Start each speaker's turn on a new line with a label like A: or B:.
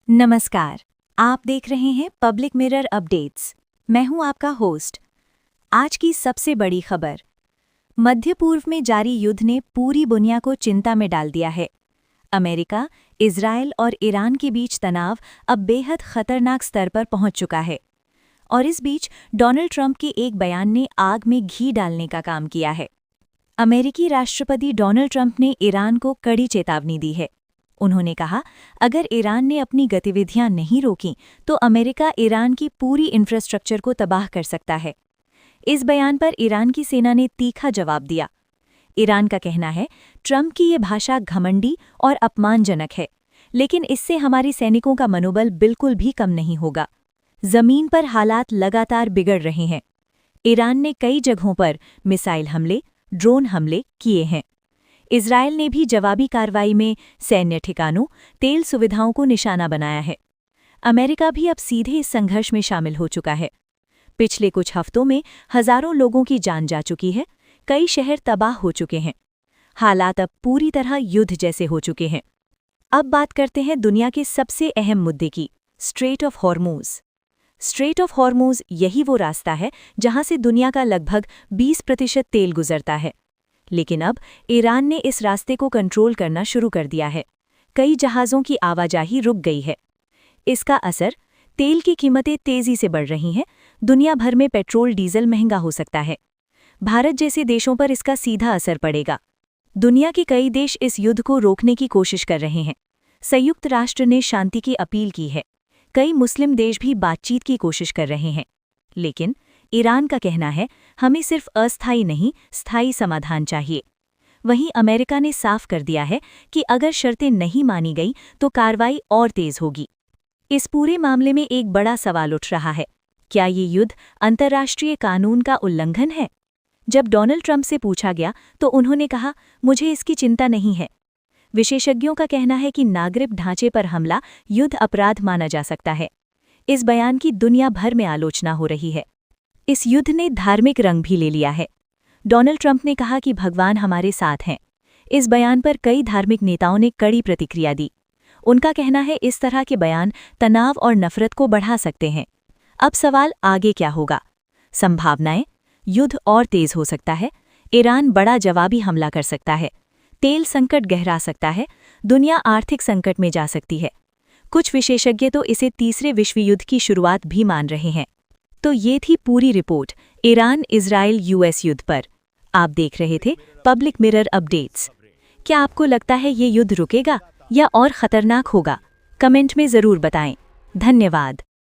A: नमस्कार। आप देख रहे हैं पब्लिक मिरर अपडेट्स। मैं हूं आपका होस्ट। आज की सबसे बड़ी खबर। मध्य पूर्व में जारी युद्ध ने पूरी दुनिया को चिंता में डाल दिया है। अमेरिका, इजराइल और ईरान के बीच तनाव अब बेहद खतरनाक स्तर पर पहुंच चुका है। और इस बीच डोनाल्ड ट्रंप के एक बयान ने आग में घी डालने का काम किया है। अमेरिकी राष्ट्रपति डोनाल्ड ट्रंप ने ईरान को कड़ी चेतावनी दी है। उन्होंने कहा, अगर ईरान ने अपनी गतिविधियां नहीं रोकीं तो अमेरिका ईरान की पूरी इंफ्रास्ट्रक्चर को तबाह कर सकता है। इस बयान पर ईरान की सेना ने तीखा जवाब दिया। ईरान का कहना है, ट्रंप की ये भाषा घमंडी और अपमानजनक है, लेकिन इससे हमारे सैनिकों का मनोबल बिल्कुल भी कम नहीं होगा। जमीन पर हालात लगातार बिगड़ रहे हैं। ईरान ने कई जगहों पर मिसाइल हमले, ड्रोन हमले किए हैं। इजरायल ने भी जवाबी कार्रवाई में सैन्य ठिकानों, तेल सुविधाओं को निशाना बनाया है। अमेरिका भी अब सीधे इस संघर्ष में शामिल हो चुका है। पिछले कुछ हफ्तों में हजारों लोगों की जान जा चुकी है, कई शहर तबाह हो चुके हैं। हालात अब पूरी तरह युद्ध जैसे हो चुके हैं। अब बात करते हैं दुनिया के सबसे अहम मुद्दे की, straight of Hormuz. Straight of Hormuz यही वो रास्ता है जहां से दुनिया का लगभग 20% तेल गुजरता है। लेकिन अब ईरान ने इस रास्ते को कंट्रोल करना शुरू कर दिया है। कई जहाज़ों की आवाजाही रुक गई है। इसका असर, तेल की कीमतें तेज़ी से बढ़ रही हैं। दुनिया भर में पेट्रोल डीजल महंगा हो सकता है। भारत जैसे देशों पर इसका सीधा असर पड़ेगा। दुनिया के कई देश इस युद्ध को रोकने की कोशिश कर रहे हैं। संयुक्त राष्ट्र ने शांति की अपील की है। कई मुस्लिम देश भी बातचीत की कोशिश कर रहे हैं। लेकिन ईरान का कहना है, हमें सिर्फ अस्थायी नहीं, स्थायी समाधान चाहिए। वहीं अमेरिका ने साफ कर दिया है कि अगर शर्तें नहीं मानी गई तो कार्रवाई और तेज होगी। इस पूरे मामले में एक बड़ा सवाल उठ रहा है, क्या ये युद्ध अंतर्राष्ट्रीय कानून का उल्लंघन है? जब डोनाल्ड ट्रंप से पूछा गया तो उन्होंने कहा, मुझे इसकी चिंता नहीं है। विशेषज्ञों का कहना है कि नागरिक ढांचे पर हमला युद्ध अपराध माना जा सकता है। इस बयान की दुनिया भर में आलोचना हो रही है। इस युद्ध ने धार्मिक रंग भी ले लिया है। डोनाल्ड ट्रंप ने कहा कि भगवान हमारे साथ हैं। इस बयान पर कई धार्मिक नेताओं ने कड़ी प्रतिक्रिया दी। उनका कहना है, इस तरह के बयान तनाव और नफरत को बढ़ा सकते हैं। अब सवाल, आगे क्या होगा? संभावनाएं, युद्ध और तेज हो सकता है। ईरान बड़ा जवाबी हमला कर सकता है। तेल संकट गहरा सकता है। दुनिया आर्थिक संकट में जा सकती है। कुछ विशेषज्ञ तो इसे तीसरे विश्व युद्ध की शुरुआत भी मान रहे हैं। तो ये थी पूरी रिपोर्ट ईरान इजराइल यूएस युद्ध पर। आप देख रहे थे पब्लिक मिरर अपडेट्स। क्या आपको लगता है ये युद्ध रुकेगा या और खतरनाक होगा? कमेंट में ज़रूर बताएं। धन्यवाद।